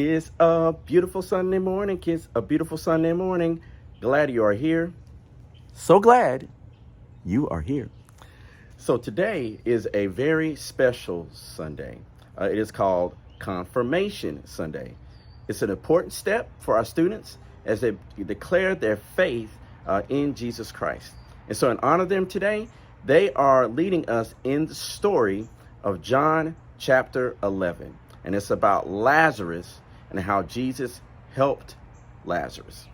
is a beautiful Sunday morning, kids. A beautiful Sunday morning. Glad you are here. So glad you are here. So today is a very special Sunday. It is called Confirmation Sunday. It's an important step for our students as they declare their faith in Jesus Christ. And so in honor of them today, they are leading us in the story of John chapter 11. And it's about Lazarus and how Jesus helped Lazarus.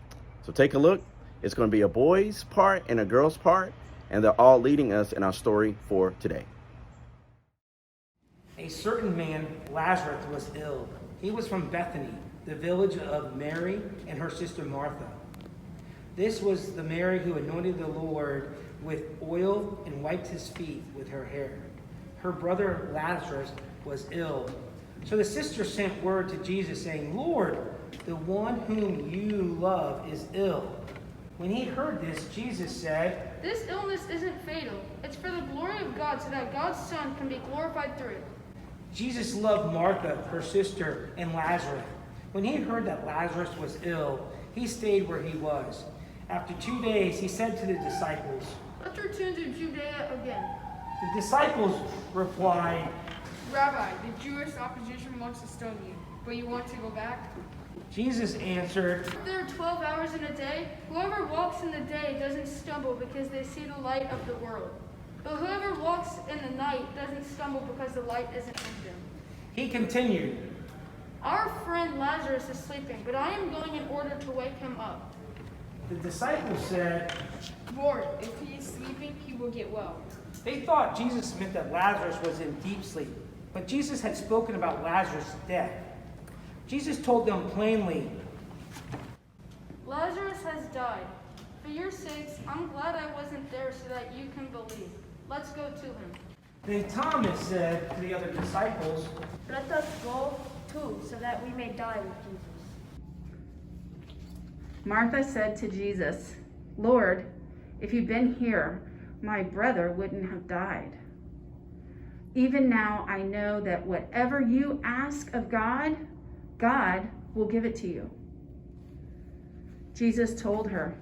So take a look. It's going to be a boy's part and a girl's part, and they're all leading us in our story for today. A certain man, Lazarus, was ill. He was from Bethany, the village of Mary and her sister Martha. This was the Mary who anointed the Lord with oil and wiped his feet with her hair. Her brother Lazarus was ill. So the sister sent word to Jesus saying, "Lord, the one whom you love is ill." When he heard this, Jesus said, "This illness isn't fatal. It's for the glory of God so that God's Son can be glorified through it." Jesus loved Martha, her sister, and Lazarus. When he heard that Lazarus was ill, he stayed where he was. After 2 days, he said to the disciples, "Let's return to Judea again." The disciples replied, "Rabbi, the Jewish opposition wants to stone you, but you want to go back?" Jesus answered, "If there are 12 hours in a day, whoever walks in the day doesn't stumble because they see the light of the world. But whoever walks in the night doesn't stumble because the light isn't in them." He continued, "Our friend Lazarus is sleeping, but I am going in order to wake him up." The disciples said, "Lord, if he is sleeping, he will get well." they thought Jesus meant that Lazarus was in deep sleep, but Jesus had spoken about Lazarus' death. Jesus told them plainly, "Lazarus has died. For your sakes, I'm glad I wasn't there so that you can believe. Let's go to him." Then Thomas said to the other disciples, "Let us go too, so that we may die with Jesus." Martha said to Jesus, "Lord, if you'd been here, my brother wouldn't have died. Even now I know that whatever you ask of God, God will give it to you." Jesus told her,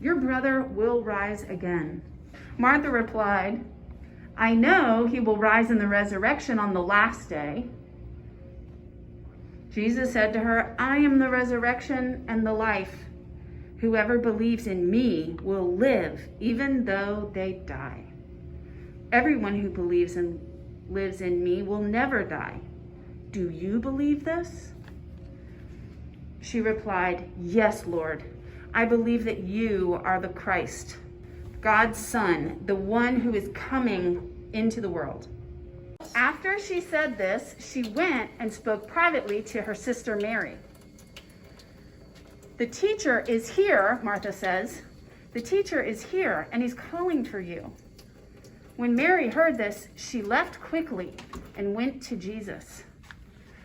"Your brother will rise again." Martha replied, "I know he will rise in the resurrection on the last day." Jesus said to her, "I am the resurrection and the life. Whoever believes in me will live even though they die. Everyone who believes and lives in me will never die. Do you believe this?" She replied, "Yes, Lord. I believe that you are the Christ, God's Son, the one who is coming into the world." After she said this, she went and spoke privately to her sister Mary. "The teacher is here," Martha says. "The teacher is here, and he's calling for you." When Mary heard this, she left quickly and went to Jesus.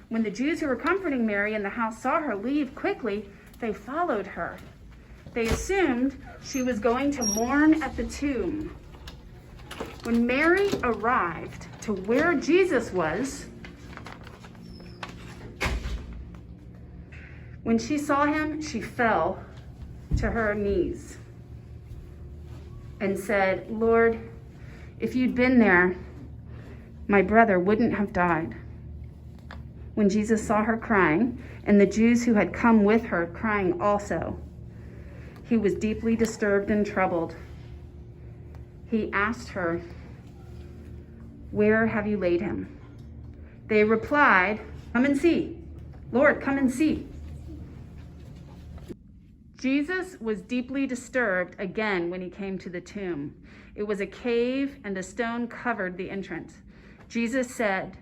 When the Jews who were comforting Mary in the house saw her leave quickly, they followed her. They assumed she was going to mourn at the tomb. When Mary arrived to where Jesus was, when she saw him, she fell to her knees and said, "Lord, if you'd been there, my brother wouldn't have died." When Jesus saw her crying, and the Jews who had come with her crying also, he was deeply disturbed and troubled. He asked her, "Where have you laid him?" They replied, "Come and see. Lord, come and see." Jesus was deeply disturbed again when he came to the tomb. It was a cave, and a stone covered the entrance. Jesus said,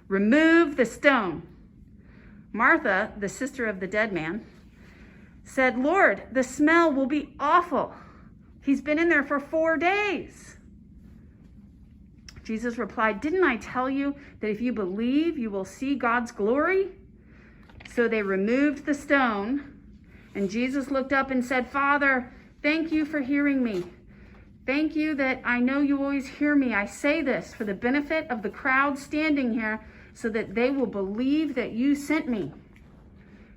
"Remove the stone." Martha, the sister of the dead man, said, "Lord, the smell will be awful. He's been in there for 4 days." Jesus replied, "Didn't I tell you that if you believe, you will see God's glory?" So they removed the stone, and Jesus looked up and said, "Father, thank you for hearing me. Thank you that I know you always hear me. I say this for the benefit of the crowd standing here so that they will believe that you sent me."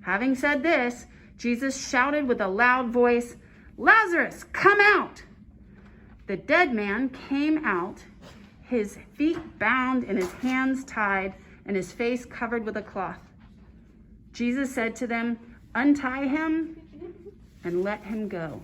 Having said this, Jesus shouted with a loud voice, "Lazarus, come out!" The dead man came out, his feet bound and his hands tied and his face covered with a cloth. Jesus said to them, "Untie him and let him go."